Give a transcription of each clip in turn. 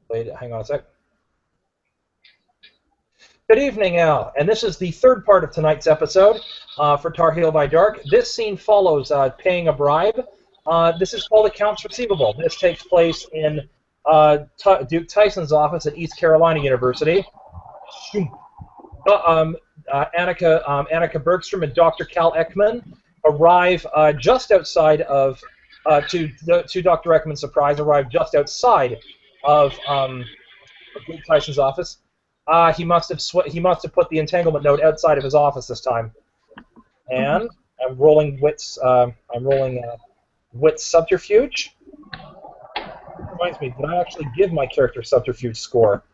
Wait, hang on a sec. Good evening, Al. And this is the third part of tonight's episode for Tarheel by Dark. This scene follows paying a bribe. This is called Accounts Receivable. This takes place in Duke Tyson's office at East Carolina University. Annika Bergstrom and Dr. Cal Ekman arrive just outside of, to Dr. Ekman's surprise, arrive just outside of Duke Tyson's office. He must have put the entanglement node outside of his office this time. And I'm rolling wits. Wits subterfuge. Reminds me, did I actually give my character subterfuge score?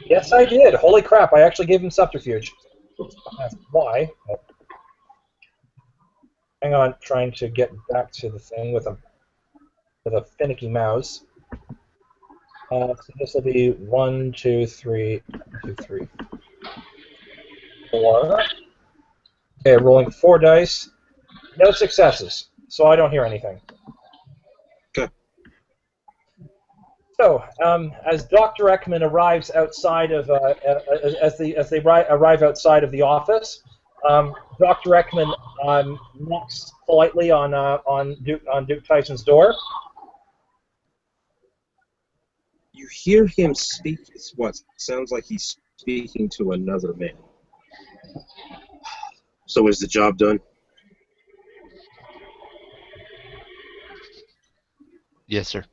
Yes, I did. Holy crap! I actually gave him subterfuge. Why? Oh. Hang on, trying to get back to the thing with a finicky mouse. So this will be 1, 2, 3, 1, 2, 3, 4. Okay, rolling 4 dice. No successes, so I don't hear anything. Okay. So, as Dr. Ekman arrives outside of, as they arrive outside of the office, Dr. Ekman knocks politely on Duke Tyson's door. You hear him speak. It's what sounds like he's speaking to another man. So is the job done? Yes, sir.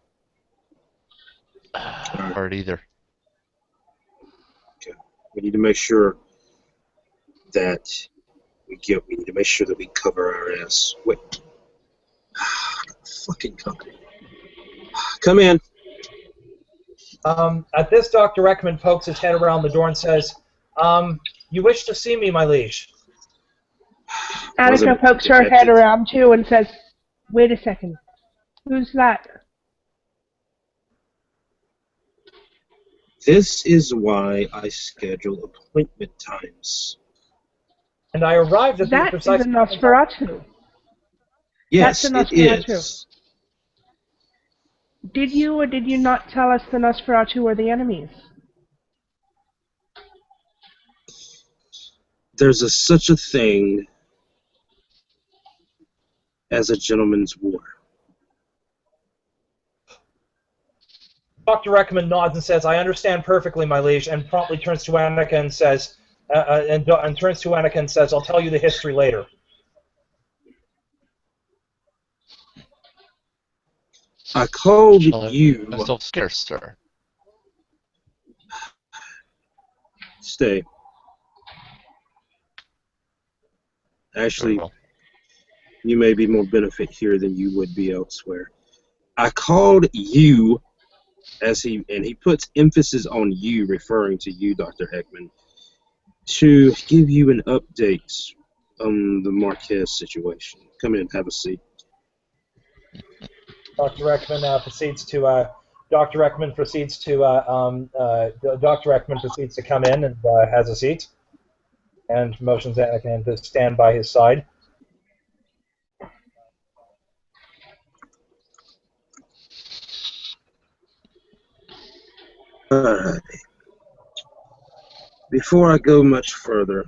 Hard either. Okay. We need to make sure that we need to make sure that we cover our ass. Wait. Fucking company. Come in. At this, Dr. Ekman pokes his head around the door and says, "You wish to see me, my liege?" Annika pokes her head around too and says, "Wait a second. Who's that?" This is why I schedule appointment times. And I arrived at the That precise... is a Nosferatu. Yes, That's a it Nosferatu. is. Did you or did you not tell us the Nosferatu were the enemies? There's such a thing as a gentleman's war. Dr. Ekman nods and says, "I understand perfectly, my liege," and promptly turns to Annika and says, "I'll tell you the history later." I called you. Myself scarce, sir. Stay. Actually, Well. you may be more benefit here than you would be elsewhere. I called you, he puts emphasis on you, referring to you, Dr. Ekman, to give you an update on the Marquez situation. Come in, have a seat. Dr. Ekman proceeds to come in and has a seat, and motions Anakin to stand by his side. Alright. Before I go much further,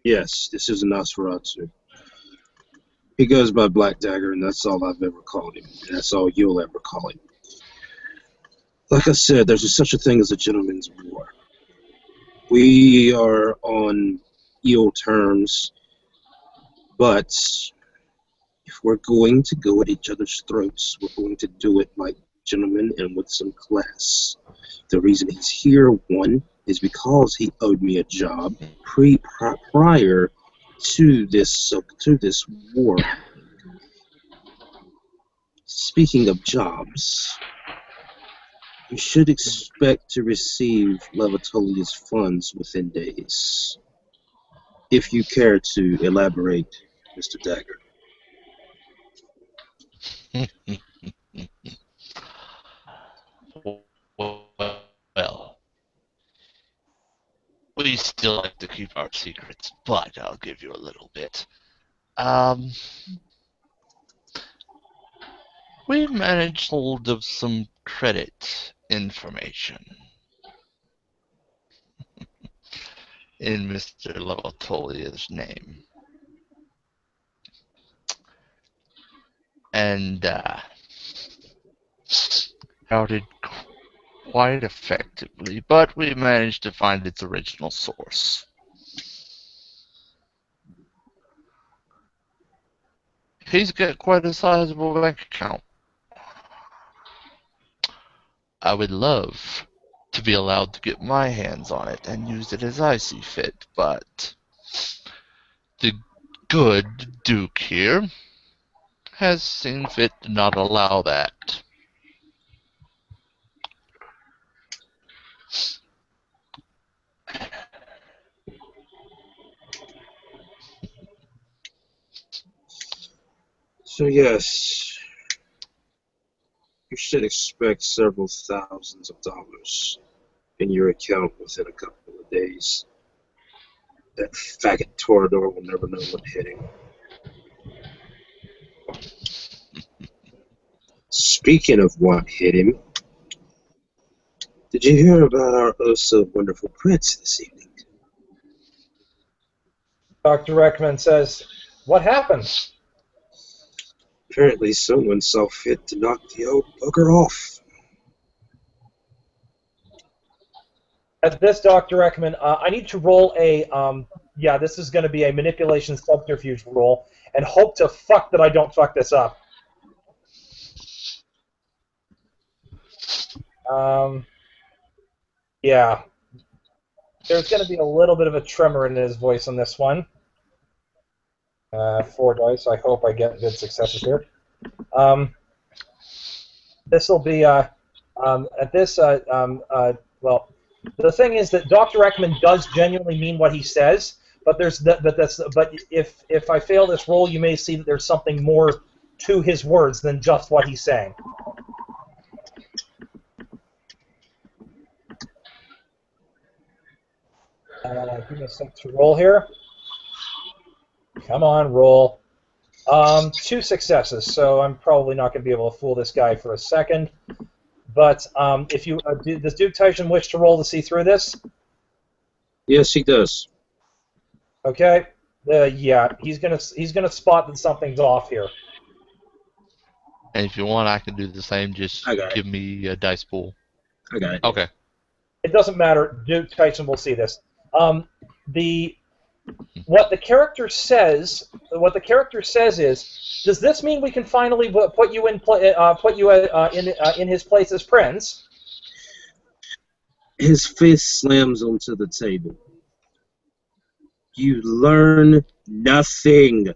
yes, this is a Nosferatu. He goes by Black Dagger, and that's all I've ever called him. And that's all you'll ever call him. Like I said, there's such a thing as a gentleman's war. We are on ill terms, but if we're going to go at each other's throats, we're going to do it like gentlemen and with some class. The reason he's here, one, is because he owed me a job prior to this war. Speaking of jobs, you should expect to receive Levatolia's funds within days. If you care to elaborate, Mr. Dagger. Well, we still like to keep our secrets, but I'll give you a little bit. We managed hold of some credit information in Mr. Lavatolia's name. And routed quite effectively, but we managed to find its original source. He's got quite a sizable bank account. I would love to be allowed to get my hands on it and use it as I see fit, but the good Duke here has seen fit to not allow that. So yes, you should expect several thousands of dollars in your account within a couple of days. That faggot Torador will never know what hit him. Speaking of what hit him, did you hear about our oh so wonderful prince this evening? Dr. Reckman says, "What happened?" Apparently someone saw fit to knock the old bugger off. At this, Dr. Reckman, I need to roll a, yeah, this is going to be a manipulation subterfuge roll, and hope to fuck that I don't fuck this up. Yeah. There's going to be a little bit of a tremor in his voice on this one. 4 dice. I hope I get good successes here. This will be at this. Well, the thing is that Dr. Reckman does genuinely mean what he says, but if I fail this roll, you may see that there's something more to his words than just what he's saying. Give me a sec to roll here. Come on, roll. 2 successes, so I'm probably not going to be able to fool this guy for a second. But if you does Duke Tyson wish to roll to see through this? Yes, he does. Okay. Yeah, he's gonna spot that something's off here. And if you want, I can do the same. Just give me a dice pool. I got it. Okay. It doesn't matter. Duke Tyson will see this. What the character says is, does this mean we can finally put you in his place as prince? His fist slams onto the table. You learn nothing.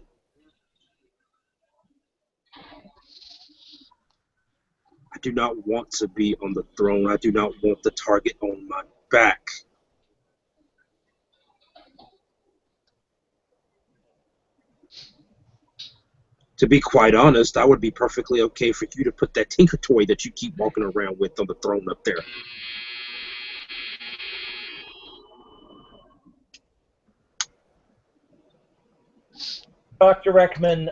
I do not want to be on the throne. I do not want the target on my back. To be quite honest, I would be perfectly okay for you to put that Tinker Toy that you keep walking around with on the throne up there. Dr. Reckman,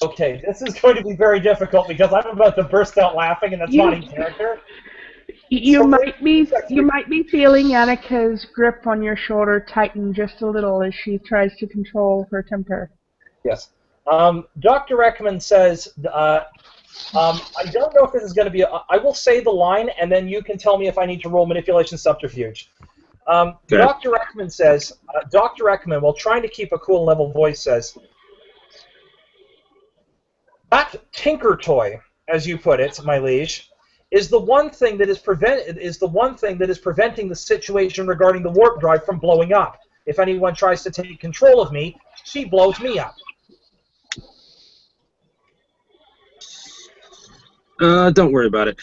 okay, this is going to be very difficult because I'm about to burst out laughing, and that's not in character. You might be feeling Annika's grip on your shoulder tighten just a little as she tries to control her temper. Yes. Dr. Reckman says, I don't know if this is going to be, I will say the line, and then you can tell me if I need to roll manipulation subterfuge. Dr. Reckman says, Dr. Reckman, while trying to keep a cool level voice, says, that Tinker Toy, as you put it, my liege, is the one thing that is preventing the situation regarding the warp drive from blowing up. If anyone tries to take control of me, she blows me up. Don't worry about it.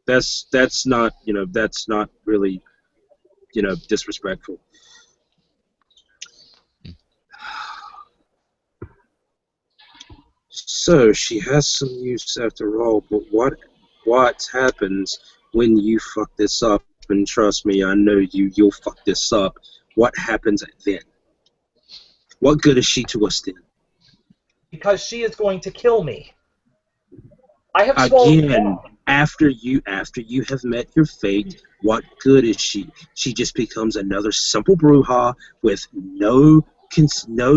That's not really, disrespectful. So she has some use after all, but what happens when you fuck this up? And trust me, I know you'll fuck this up. What happens then? What good is she to us then? Because she is going to kill me. I have swallowed the Again, blood. after you have met your fate, what good is she? She just becomes another simple bruja with no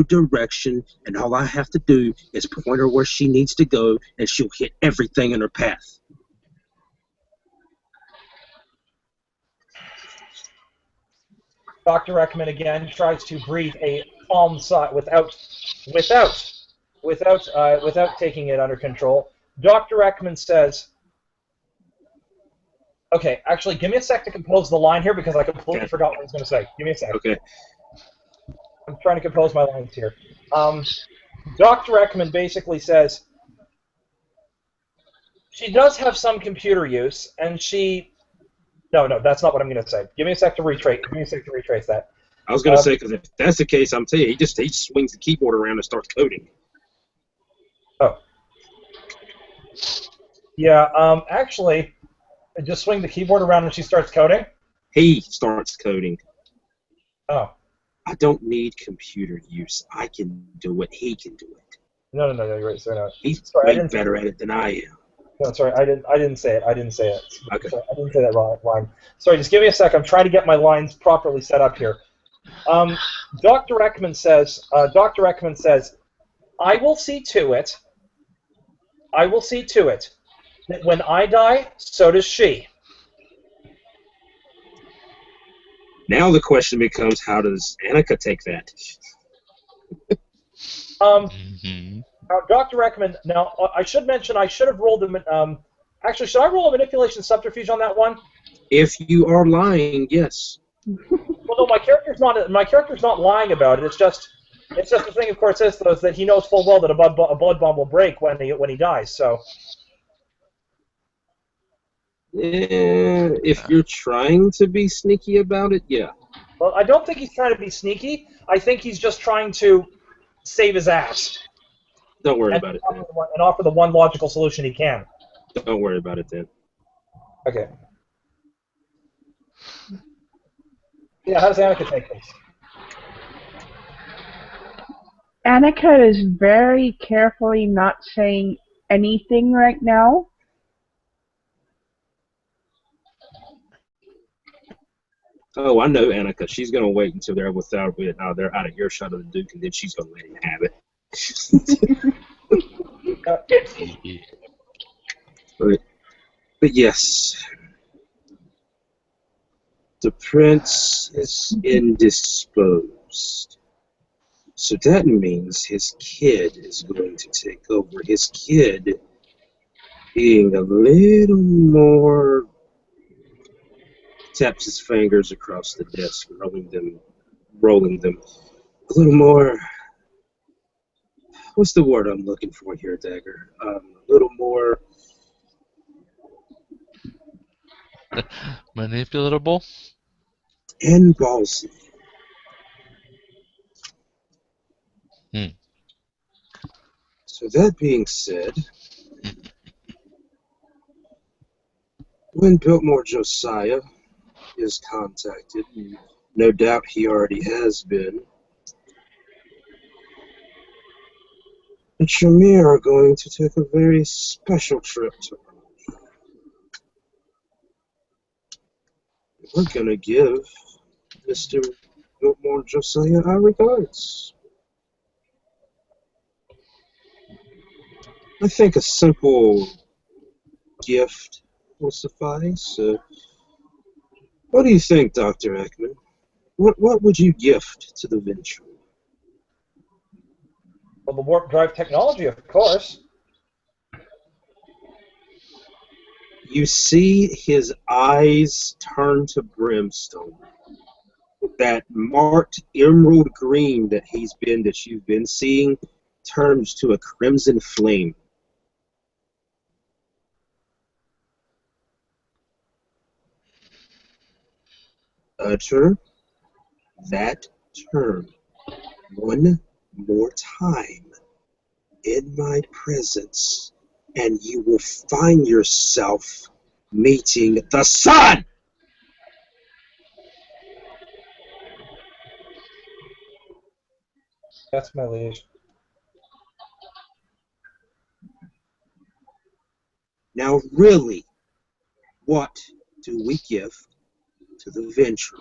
direction, and all I have to do is point her where she needs to go, and she'll hit everything in her path. Dr. Ekman again tries to breathe a calm sigh without taking it under control. Dr. Ekman says, "Okay, actually, give me a sec to compose the line here because I completely forgot what I was going to say. Give me a sec. Okay. I'm trying to compose my lines here." Dr. Ekman basically says she does have some computer use, and she. No, that's not what I'm going to say. Give me a sec to retrace. Give me a sec to retrace that. I was going to say, because if that's the case, I'm telling you, he swings the keyboard around and starts coding. Oh. Yeah, actually, just swing the keyboard around when she starts coding? He starts coding. Oh. I don't need computer use. I can do it. He can do it. No, you're right. Sorry, no. He's Sorry, way better at it than I am. No, sorry, I didn't say it. I didn't say it. Okay. Sorry, I didn't say that wrong line. Sorry, just give me a sec. I'm trying to get my lines properly set up here. Dr. Ekman says, I will see to it that when I die, so does she. Now the question becomes, how does Annika take that? Dr. Ekman, now, I should mention, I should have rolled a, actually, should I roll a manipulation subterfuge on that one? If you are lying, yes. Well, no, my character's not lying about it. It's just the thing, of course, is that he knows full well that a blood bomb will break when he dies. So. If you're trying to be sneaky about it, yeah. Well, I don't think he's trying to be sneaky. I think he's just trying to save his ass. Don't worry about it then. And offer the one logical solution he can. Don't worry about it then. Okay. Yeah, how does Annika take this? Annika is very carefully not saying anything right now. Oh, I know Annika. She's going to wait until they're they're out of earshot of the Duke, and then she's going to let him have it. But yes, the prince is indisposed. So that means his kid is going to take over. His kid being a little more... Taps his fingers across the desk, rolling them. A little more... What's the word I'm looking for here, Dagger? A little more... Manipulatable? And ballsy. So that being said, when Biltmore Josiah is contacted, and no doubt he already has been, the Tremere are going to take a very special trip to Rome. We're going to give Mr. Biltmore Josiah our regards. I think a simple gift will suffice. What do you think, Dr. Ekman? What would you gift to the venture? Well, the warp drive technology, of course. You see his eyes turn to brimstone. That marked emerald green that you've been seeing turns to a crimson flame. Utter that term one more time in my presence, and you will find yourself meeting the sun! That's my liege. Now, really, what do we give to the venture?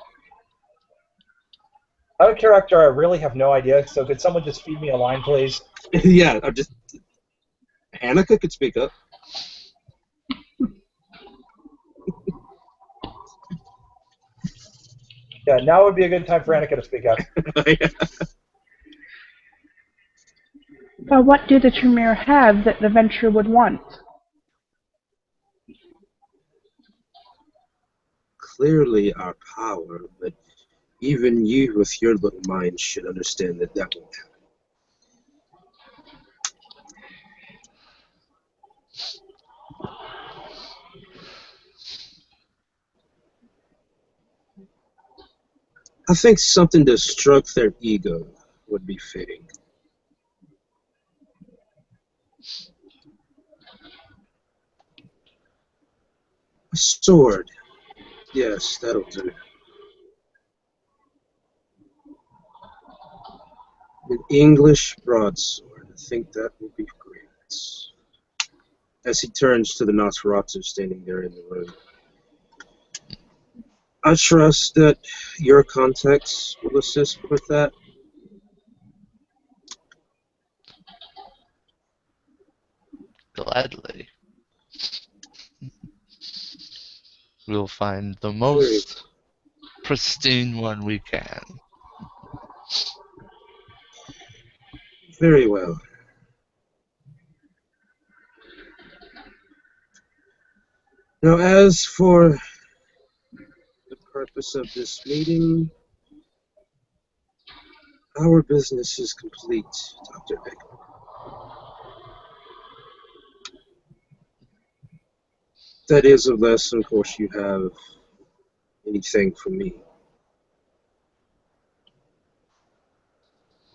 Out of character, I really have no idea, so could someone just feed me a line, please? Yeah, I'm just... Annika could speak up. Yeah, now would be a good time for Annika to speak up. Well, what do the Tremere have that the venture would want? Clearly our power, but even you with your little mind should understand that that won't happen. I think something to stroke their ego would be fitting. A sword. Yes, that'll do. An English broadsword. I think that would be great. As he turns to the Nosferatu standing there in the room. I trust that your contacts will assist with that. Gladly. We'll find the Very, most pristine one we can. very well. Now, as for the purpose of this meeting, our business is complete, Dr. Ekman. That is, unless, of course, you have anything for me.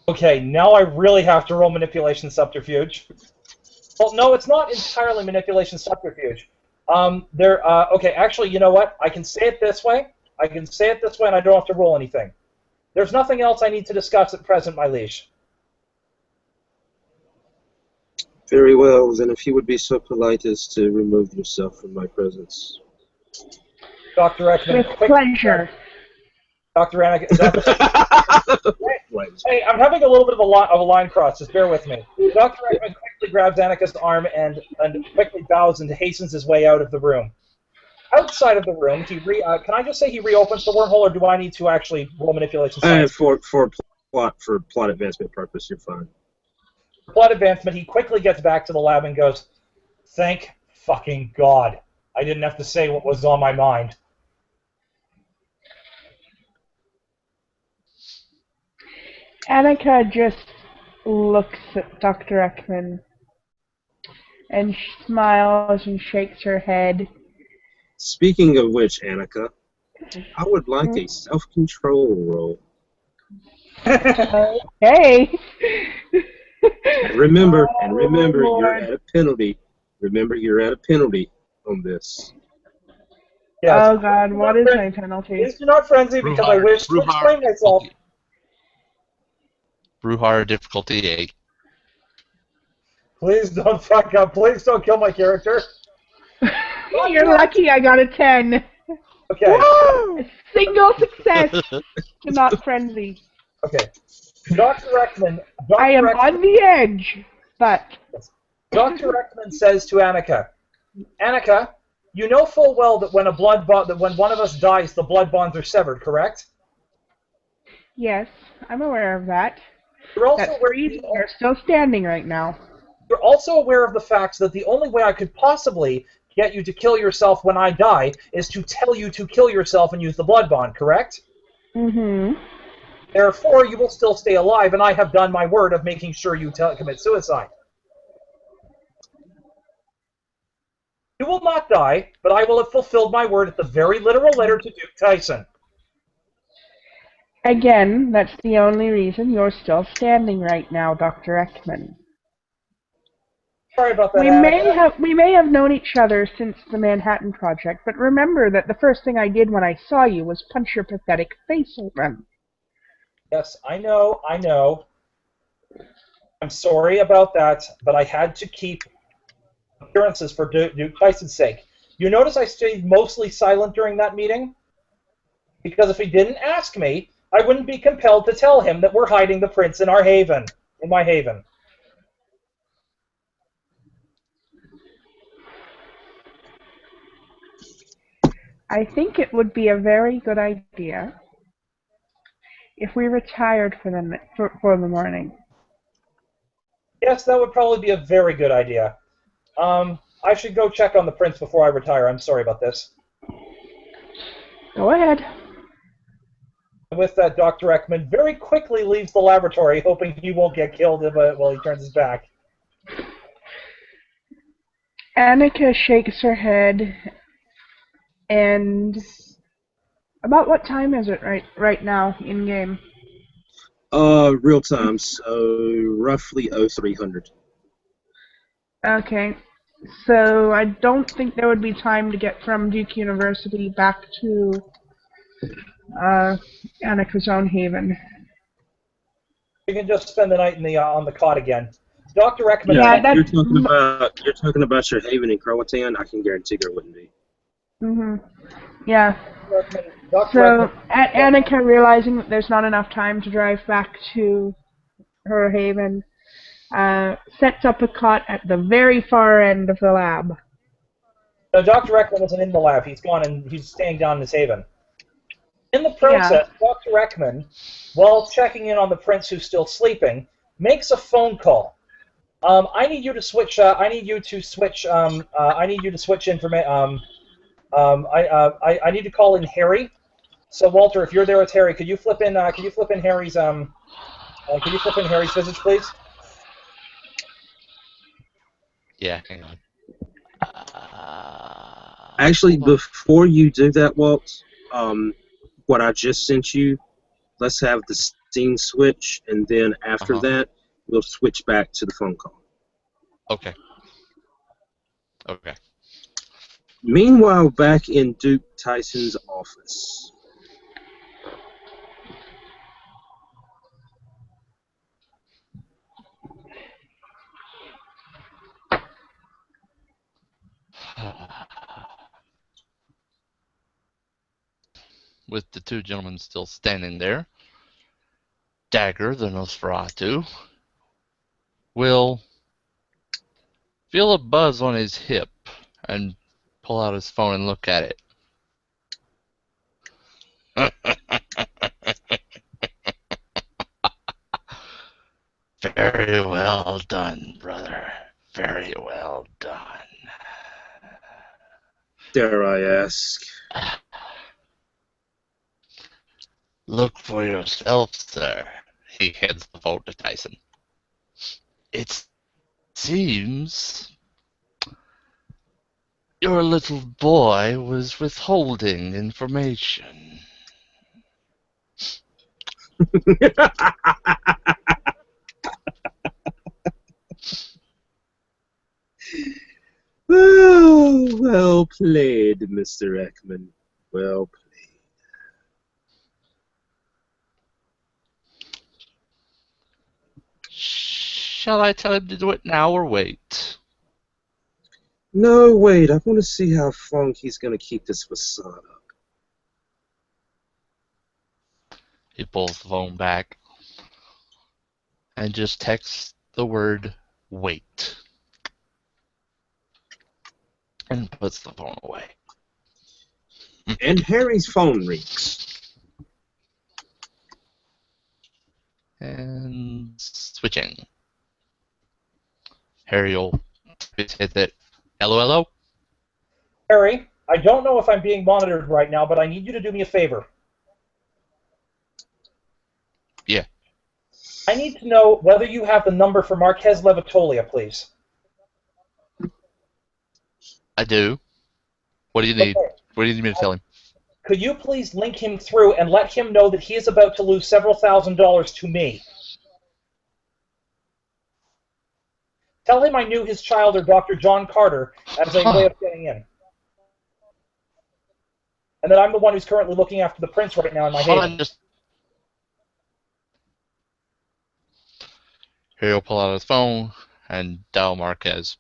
Okay, now I really have to roll manipulation subterfuge. Well, no, it's not entirely manipulation subterfuge. Okay, actually, you know what? I can say it this way. I can say it this way, and I don't have to roll anything. There's nothing else I need to discuss at present, my liege. Very well, then if you would be so polite as to remove yourself from my presence. Dr. Ekman, With pleasure. Dr. Annika, hey, I'm having a little bit of a line cross. Just bear with me. Dr. Ekman quickly grabs Annika's arm and quickly bows and hastens his way out of the room. Outside of the room, can I just say he reopens the wormhole, or do I need to actually roll manipulation science? For plot advancement purpose, you're fine. For plot advancement, he quickly gets back to the lab and goes, "Thank fucking God. I didn't have to say what was on my mind." Annika just looks at Dr. Ekman and smiles and shakes her head. Speaking of which, Annika, I would like a self-control roll. Hey! And remember, Lord. you're at a penalty. Remember, you're at a penalty on this. Yes. Oh God, what is my penalty? Please do not frenzy because I wish to explain myself. Bruhar difficulty 8. Please don't fuck up. Please don't kill my character. You're lucky I got a 10. Okay. A single success to not frenzy. Okay. Dr. Ekman. I am on the edge, but... Dr. Ekman says to Annika, "Annika, you know full well that when when one of us dies, the blood bonds are severed, correct?" Yes, I'm aware of that. You're also That's the reason you're still standing right now. You're also aware of the fact that the only way I could possibly get you to kill yourself when I die is to tell you to kill yourself and use the blood bond, correct? Mm-hmm. Therefore, you will still stay alive, and I have done my word of making sure you commit suicide. You will not die, but I will have fulfilled my word at the very literal letter to Duke Tyson. Again, that's the only reason you're still standing right now, Dr. Ekman. Sorry about that, We may have known each other since the Manhattan Project, but remember that the first thing I did when I saw you was punch your pathetic face open. Yes, I know. I'm sorry about that, but I had to keep appearances for Duke Tyson's sake. You notice I stayed mostly silent during that meeting? Because if he didn't ask me, I wouldn't be compelled to tell him that we're hiding the prince in our haven, in my haven. I think it would be a very good idea if we retired for the morning. Yes, that would probably be a very good idea. I should go check on the prince before I retire. I'm sorry about this. Go ahead. With that, Dr. Ekman very quickly leaves the laboratory, hoping he won't get killed while he turns his back. Annika shakes her head, and about what time is it right now in game? Real time, so roughly 0300. Okay, so I don't think there would be time to get from Duke University back to Annika's own haven. You can just spend the night in on the cot again. Dr. Ekman. Yeah, you're talking about your haven in Croatan. I can guarantee there wouldn't be. Yeah. So Annika, realizing that there's not enough time to drive back to her haven, sets up a cot at the very far end of the lab. No, Dr. Ekman isn't in the lab. He's gone and he's staying down in his haven. In the process, Dr. Ekman, while checking in on the prince who's still sleeping, makes a phone call. I need you to switch. I need you to switch information. I need to call in Harry. So Walter, if you're there with Harry, could you flip in? Could you flip in Harry's? Could you flip in Harry's visage, please? Yeah, hang on. Actually, before you do that, Walt, what I just sent you, let's have the scene switch, and then after that, we'll switch back to the phone call. Okay. Okay. Meanwhile, back in Duke Tyson's office. With the two gentlemen still standing there, Dagger, the Nosferatu, will feel a buzz on his hip and pull out his phone and look at it. Very well done, brother. Very well done. Dare I ask? Look for yourself, sir. He hands the phone to Tyson. It seems your little boy was withholding information. Oh, well played, Mr. Ekman. Well played. Shall I tell him to do it now or wait? No, wait. I want to see how long he's going to keep this facade up. He pulls the phone back and just texts the word wait and puts the phone away. And Harry's phone rings. And switching. Harry will hit that. Hello, hello? Harry, I don't know if I'm being monitored right now, but I need you to do me a favor. Yeah. I need to know whether you have the number for Marquez Levitolia, please. I do. What do you need? Okay. What do you need me to tell him? Could you please link him through and let him know that he is about to lose several $1,000s to me? Tell him I knew his child or Dr. John Carter as a way of getting in. And that I'm the one who's currently looking after the prince right now in my haven. Harry will pull out his phone and dial Marquez.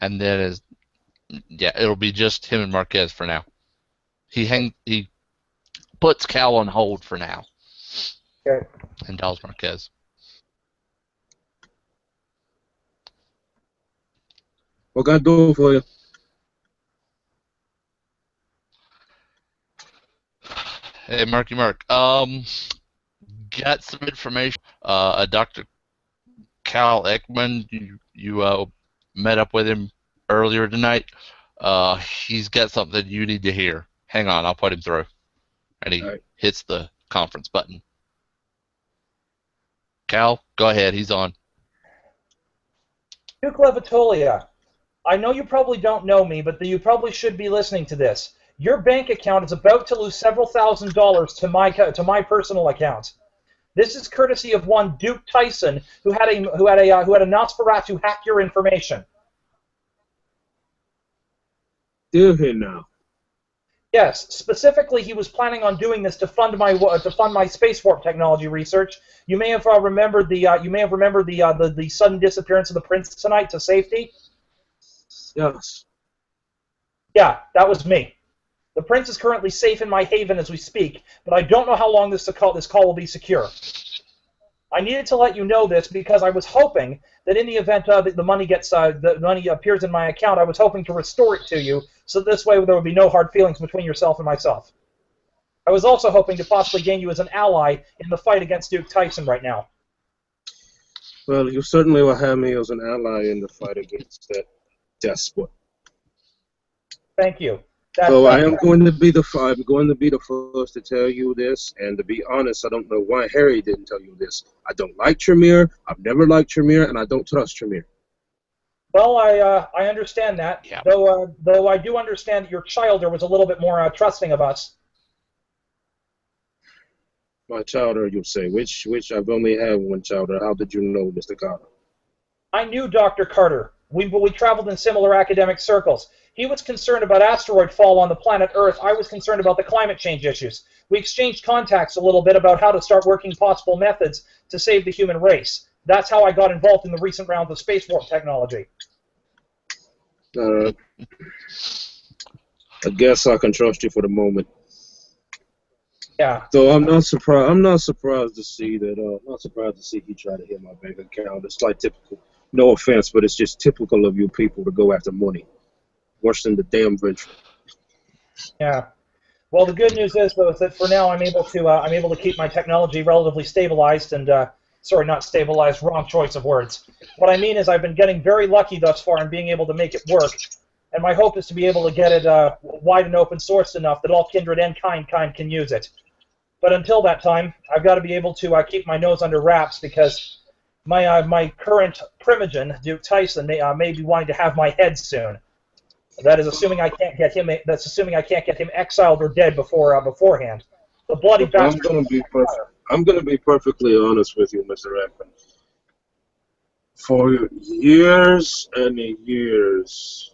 and then it'll be just him and Marquez for now. He puts Cal on hold for now. Okay. And dials Marquez. What can I do for you? Hey, Marky Mark. Got some information. A Dr. Cal Ekman, you met up with him earlier tonight. He's got something you need to hear. Hang on, I'll put him through. And he hits the conference button. Cal, go ahead. He's on. Duke Levitolia, I know you probably don't know me, but you probably should be listening to this. Your bank account is about to lose several $1,000s to my personal account. This is courtesy of one Duke Tyson, who had a Nosferatu hack your information. Dear him now. Yes, specifically, he was planning on doing this to fund my space warp technology research. You may have remembered the sudden disappearance of the prince tonight to safety. Yes. Yeah, that was me. The prince is currently safe in my haven as we speak, but I don't know how long this call will be secure. I needed to let you know this because I was hoping that in the event that the money appears in my account, I was hoping to restore it to you, so this way there would be no hard feelings between yourself and myself. I was also hoping to possibly gain you as an ally in the fight against Duke Tyson right now. Well, you certainly will have me as an ally in the fight against that despot. Thank you. So I'm going to be the first to tell you this, and to be honest, I don't know why Harry didn't tell you this. I don't like Tremere. I've never liked Tremere, and I don't trust Tremere. Well, I understand that. Yeah. Though I do understand that your childer was a little bit more trusting of us. My childer, you'll say. Which I've only had one childer. How did you know, Mr. Carter? I knew Dr. Carter. We traveled in similar academic circles. He was concerned about asteroid fall on the planet Earth. I was concerned about the climate change issues. We exchanged contacts a little bit about how to start working possible methods to save the human race. That's how I got involved in the recent rounds of space warp technology. I guess I can trust you for the moment. Yeah. So I'm not surprised. I'm not surprised to see that. Not surprised to see he tried to hit my bank account. It's like typical. No offense, but it's just typical of you people to go after money. Worse than the damn venture. Yeah. Well, the good news is, though, is that for now I'm able to keep my technology relatively stabilized and sorry, not stabilized. Wrong choice of words. What I mean is I've been getting very lucky thus far in being able to make it work, and my hope is to be able to get it wide and open sourced enough that all kindred and kind can use it. But until that time, I've got to be able to keep my nose under wraps because my current primogen, Duke Tyson, may be wanting to have my head soon. That is assuming I can't get him. That's assuming I can't get him exiled or dead beforehand. The bloody bastard. I'm going to be perfectly honest with you, Mr. Ekman. For years and years,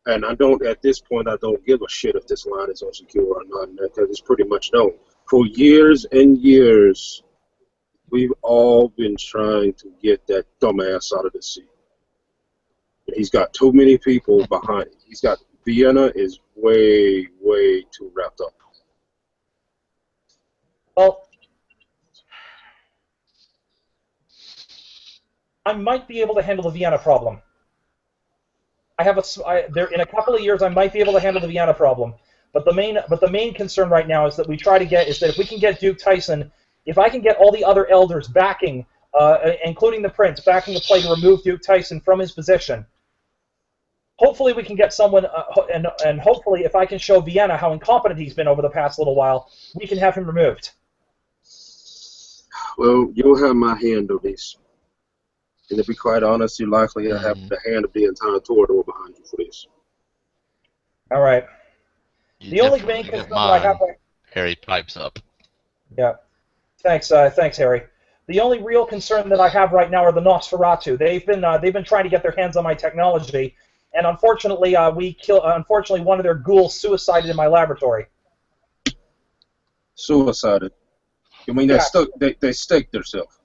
and at this point, I don't give a shit if this line is unsecure or not, because it's pretty much known. For years and years, we've all been trying to get that dumbass out of the sea. He's got too many people behind him. He's got Vienna is way, way too wrapped up. Well, I might be able to handle the Vienna problem. In a couple of years I might be able to handle the Vienna problem. But the main concern right now is that if we can get Duke Tyson, if I can get all the other elders backing, including the Prince, backing the play to remove Duke Tyson from his position. Hopefully we can get someone, and hopefully if I can show Vienna how incompetent he's been over the past little while, we can have him removed. Well, you'll have my hand on this. And to be quite honest, you're likely to have the hand of the entire Torador behind you for this. All right. The only main concern that I have... Harry pipes up. Yeah. Thanks, Harry. The only real concern that I have right now are the Nosferatu. They've been trying to get their hands on my technology, and unfortunately, one of their ghouls suicided in my laboratory. Suicided? You mean they staked themselves?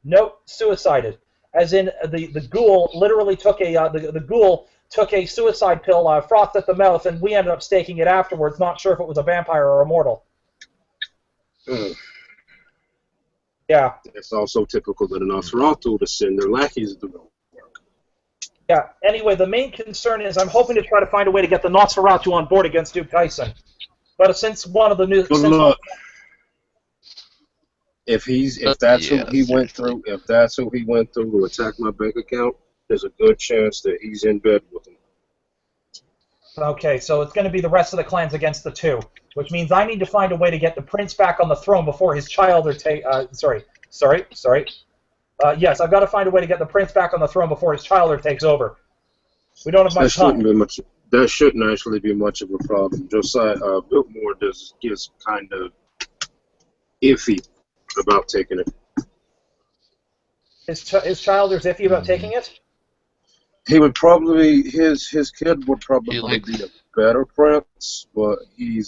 Nope, suicided. as in the ghoul literally took the ghoul took a suicide pill, frothed at the mouth, and we ended up staking it afterwards, not sure if it was a vampire or a mortal. Yeah. It's also typical that an Nosferatu to send their lackeys to go work. Yeah. Anyway, the main concern is I'm hoping to try to find a way to get the Nosferatu on board against Duke Tyson. But since one of the new... Good luck. If that's who he went through to attack my bank account, there's a good chance that he's in bed with him. Okay, so it's going to be the rest of the clans against the two, which means I need to find a way to get the prince back on the throne before his child or yes, I've got to find a way to get the prince back on the throne before his child takes over. We don't have much time. That shouldn't actually be much of a problem. Josiah Biltmore gets kind of iffy about taking it. His child is iffy about taking it? He would probably his kid would probably be a better prince, but he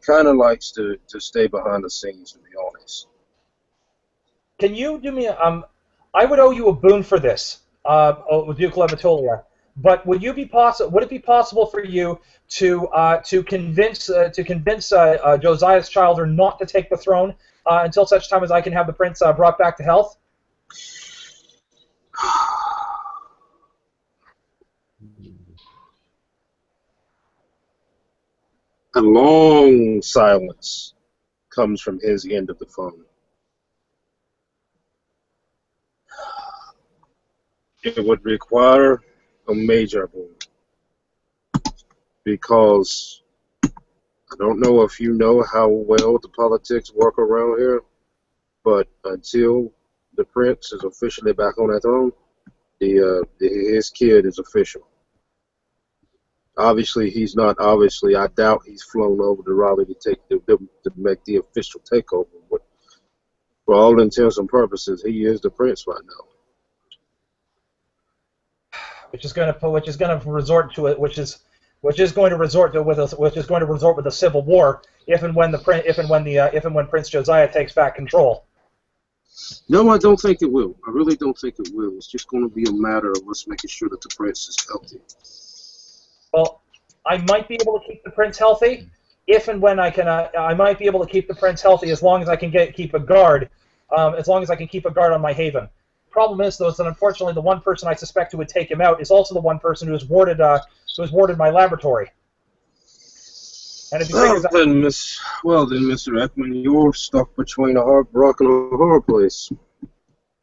kind of likes to stay behind the scenes, to be honest. Can you do me I would owe you a boon for this, Duke Levitolia. But would it be possible for you to convince Josiah's child not to take the throne until such time as I can have the prince brought back to health? A long silence comes from his end of the phone. It would require a major boom, because I don't know if you know how well the politics work around here, but until the prince is officially back on that throne, his kid is official. Obviously, he's not. Obviously, I doubt he's flown over to Raleigh to make the official takeover. But for all intents and purposes, he is the prince right now. Which is going to resort with a civil war if and when Prince Josiah takes back control. No, I don't think it will. I really don't think it will. It's just going to be a matter of us making sure that the prince is healthy. Well, I might be able to keep the prince healthy if and when I can. I might be able to keep the prince healthy as long as I can keep a guard. As long as I can keep a guard on my haven. Problem is, though, is that unfortunately the one person I suspect who would take him out is also the one person who has warded my laboratory. And if he figures out... then, Mr. Ekman, you're stuck between a rock and a hard place.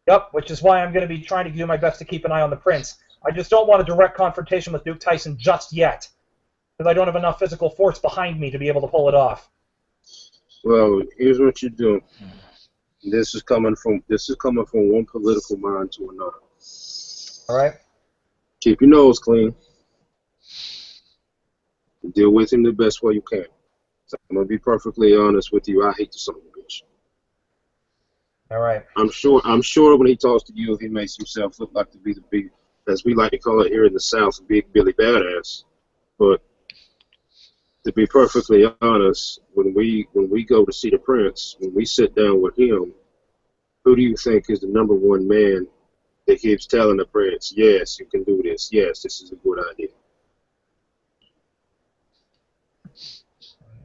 Yep, which is why I'm going to be trying to do my best to keep an eye on the prince. I just don't want a direct confrontation with Duke Tyson just yet, because I don't have enough physical force behind me to be able to pull it off. Well, here's what you do. This is coming from one political mind to another. All right. Keep your nose clean. Deal with him the best way you can. So I'm gonna be perfectly honest with you. I hate the son of a bitch. All right. I'm sure when he talks to you, he makes himself look like to be the big, as we like to call it here in the South, Big Billy Badass. But to be perfectly honest, when we go to see the prince, when we sit down with him, who do you think is the number one man that keeps telling the prince, yes, you can do this, yes, this is a good idea?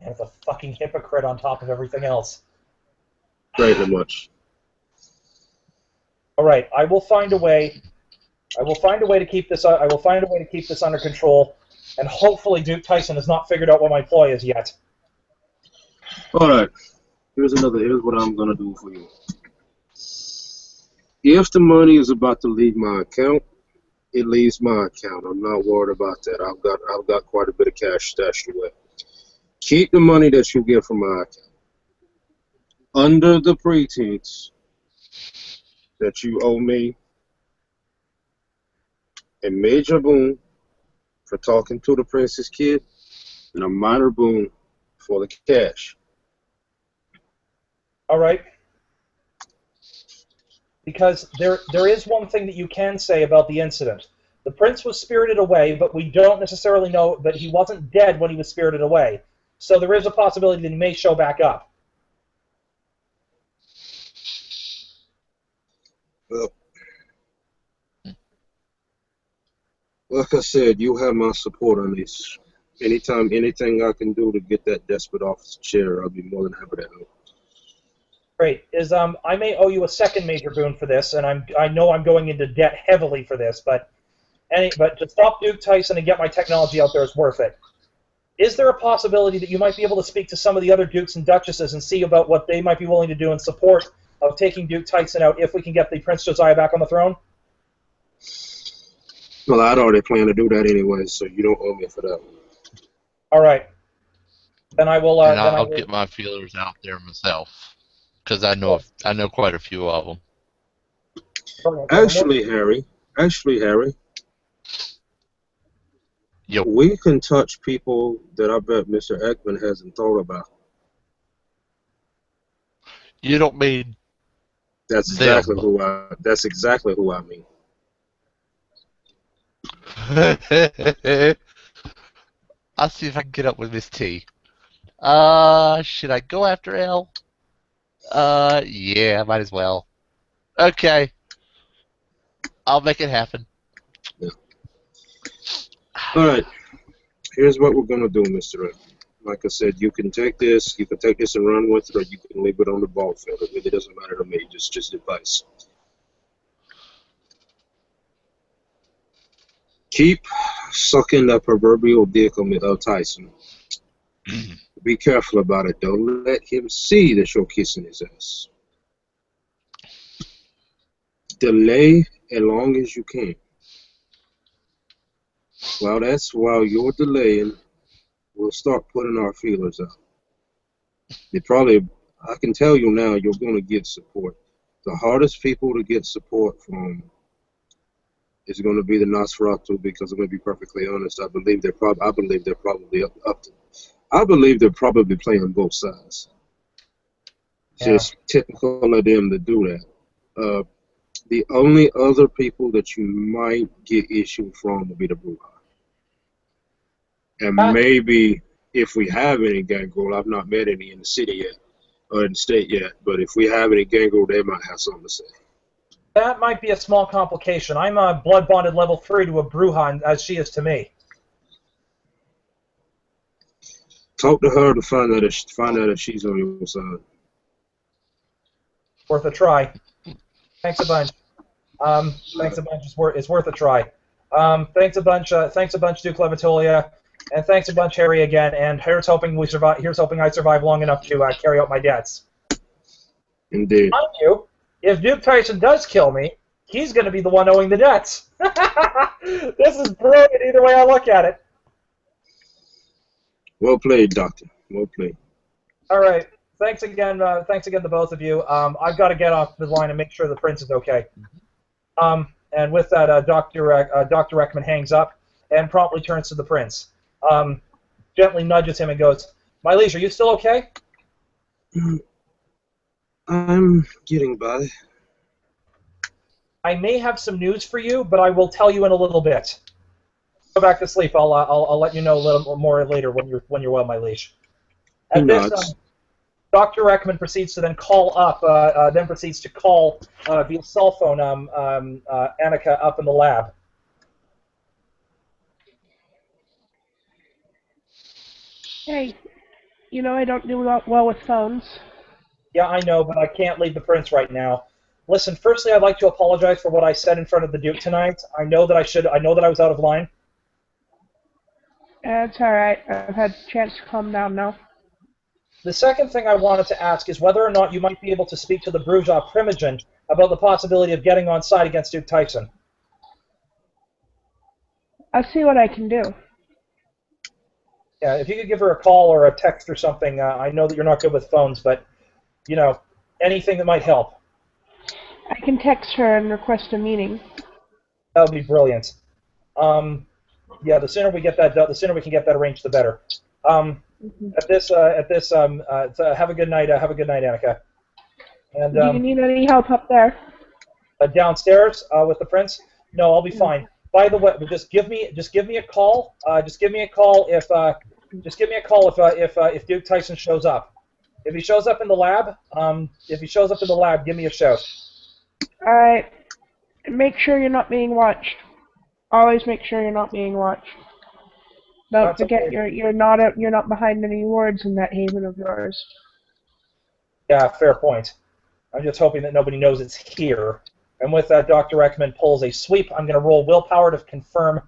And it's a fucking hypocrite on top of everything else. Very much. All right, I will find a way. I will find a way to keep this. I will find a way to keep this under control, and hopefully Duke Tyson has not figured out what my ploy is yet. All right. Here's what I'm gonna do for you. If the money is about to leave my account, it leaves my account. I'm not worried about that. I've got quite a bit of cash stashed away. Keep the money that you get from my account under the pretense that you owe me a major boon for talking to the prince's kid and a minor boon for the cash. All right. Because there is one thing that you can say about the incident. The prince was spirited away, but we don't necessarily know that he wasn't dead when he was spirited away. So there is a possibility that he may show back up. Well, Like I said, you have my support on this. Anytime, anything I can do to get that desperate off the chair, I'll be more than happy to help. Great. I may owe you a second major boon for this, and I know I'm going into debt heavily for this, but to stop Duke Tyson and get my technology out there is worth it. Is there a possibility that you might be able to speak to some of the other dukes and duchesses and see about what they might be willing to do in support of taking Duke Tyson out if we can get the Prince Josiah back on the throne? Well, I'd already planned to do that anyway, so you don't owe me for that one. All right. Then I will. I'll get my feelers out there myself, because I know quite a few of them. Actually, Harry. Yep. We can touch people that I bet Mr. Ekman hasn't thought about. You don't mean That's exactly who I mean. I'll see if I can get up with Miss T. Should I go after L? Yeah, might as well. Okay. I'll make it happen. Yeah. All right. Here's what we're gonna do, Mr. Ekman. Like I said, you can take this and run with it, or you can leave it on the ball field. It really doesn't matter to me. Just advice. Keep sucking that proverbial dick of Tyson. Be careful about it. Don't let him see that you're kissing his ass. Delay as long as you can. While you're delaying, we'll start putting our feelers out. I can tell you now, you're going to get support. The hardest people to get support from is going to be the Nosferatu, because I'm going to be perfectly honest. I believe they're probably playing both sides. Yeah. Just typical of them to do that. The only other people that you might get issue from will be the Bruja. And maybe if we have any gangrel, I've not met any in the city yet, or in the state yet, but if we have any gangrel, they might have something to say. That might be a small complication. I'm blood bonded level 3 to a Bruja, as she is to me. Talk to her to find out if she's on your side. Worth a try. Thanks a bunch. Thanks a bunch. It's worth a try. Thanks a bunch. Thanks a bunch, Duke Levitolia, and thanks a bunch, Harry, again. And here's hoping we survive. Here's hoping I survive long enough to carry out my debts. Indeed. Mind you, if Duke Tyson does kill me, he's going to be the one owing the debts. This is brilliant. Either way I look at it. Well played, Doctor. Well played. All right. Thanks again to both of you. I've got to get off the line and make sure the Prince is okay. And with that, Dr. Ekman hangs up and promptly turns to the Prince. Gently nudges him and goes, "My liege, are you still okay?" I'm getting by. I may have some news for you, but I will tell you in a little bit. Go back to sleep. I'll let you know a little more later when you're well, my liege. At this, Dr. Ekman proceeds to then call up. Proceeds to call via cell phone Annika up in the lab. Hey, you know I don't do well with phones. Yeah, I know, but I can't leave the Prince right now. Listen, firstly, I'd like to apologize for what I said in front of the Duke tonight. I know that I was out of line. It's all right. I've had a chance to calm down now. The second thing I wanted to ask is whether or not you might be able to speak to the Bruja Primogen about the possibility of getting on side against Duke Tyson. I'll see what I can do. Yeah, if you could give her a call or a text or something. I know that you're not good with phones, but, you know, anything that might help. I can text her and request a meeting. That would be brilliant. Yeah, the sooner we can get that arranged, the better. Have a good night. Have a good night, Annika. And do you need any help up there? Downstairs with the Prince? No, I'll be fine. By the way, just give me a call. Just give me a call if Duke Tyson shows up. If he shows up in the lab, give me a shout. All right. Make sure you're not being watched. Always make sure you're not being watched. Don't That's forget okay. you're not behind any wards in that haven of yours. Yeah, fair point. I'm just hoping that nobody knows it's here. And with that, Dr. Ekman pulls a sweep. I'm going to roll willpower to confirm.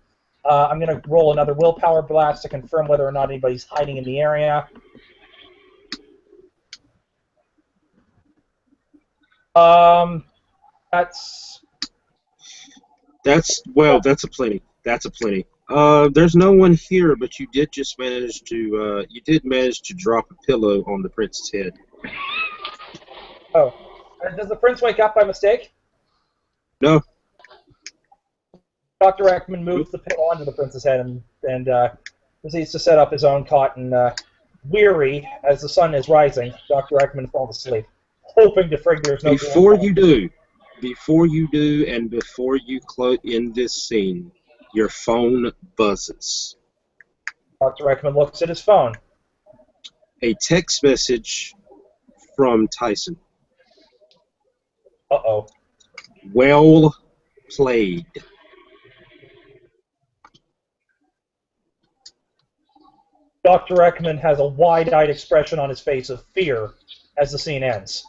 I'm going to roll another willpower blast to confirm whether or not anybody's hiding in the area. That's Well, that's a plenty. That's a plenty. There's no one here, but you did just manage to manage to drop a pillow on the prince's head. oh. Does the prince wake up by mistake? No. Dr. Ekman moves the pillow onto the prince's head and proceeds to set up his own cot. And weary as the sun is rising, Dr. Ekman falls asleep, hoping to frig there's no. Before you do, and before you end this scene, your phone buzzes. Dr. Ekman looks at his phone. A text message from Tyson. Uh-oh. Well played. Dr. Ekman has a wide-eyed expression on his face of fear as the scene ends.